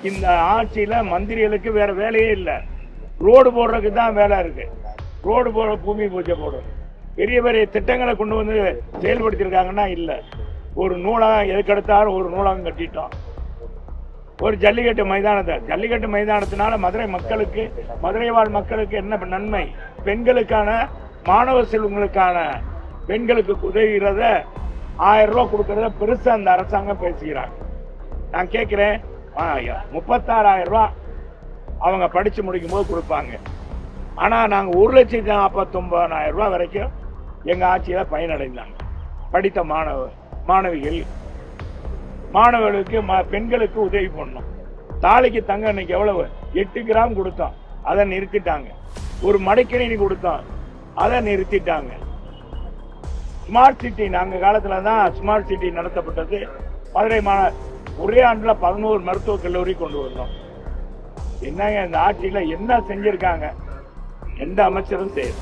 இந்த ஆட்சியில மந்திரிகளுக்கு வேற வேலையே இல்லை. ரோடு போடுறதுக்கு தான் வேலை இருக்கு. ரோடு போட பூமி பூஜை போடும். பெரிய பெரிய திட்டங்களை கொண்டு வந்து செயல்படுத்தியிருக்காங்கன்னா இல்லை. ஒரு நூலகம் எதுக்கெடுத்தாலும் ஒரு நூலகம் கட்டிட்டோம். ஒரு ஜல்லிக்கட்டு மைதானத்தினால மதுரை வாழ் மக்களுக்கு என்ன நன்மை? பெண்களுக்கான மாணவ செல்வங்களுக்கான பெண்களுக்கு உதவுகிறத 1000 ரூபா கொடுக்கறத பெருசா அந்த அரசாங்கம் பேசுகிறாங்க. நான் கேட்கிறேன், 36,000 ரூபா அவங்க படிச்சு முடிக்கும் போது கொடுப்பாங்க. ஆனா நாங்க 1,49,000 ரூபா வரைக்கும் எங்க ஆட்சியில பயனடைந்தாங்க. படித்த மாணவர்களுக்கு பெண்களுக்கு உதவி பண்ணோம். தாலிக்கு தங்க இன்னைக்கு எவ்வளவு? 8 கிராம் கொடுத்தோம், அதை நிறுத்திட்டாங்க. ஒரு மடிக்கணினி கொடுத்தோம், அதை நிறுத்திட்டாங்க. ஸ்மார்ட் சிட்டி நாங்க காலத்துல தான் ஸ்மார்ட் சிட்டி நடத்தப்பட்டது. மதுரை ஒரே ஆண்டுல 11 மருத்துவக் கல்லூரி கொண்டு வந்தோம். என்னங்க இந்த ஆட்சியில என்ன செஞ்சிருக்காங்க? எந்த அமைச்சரும் செய்யல.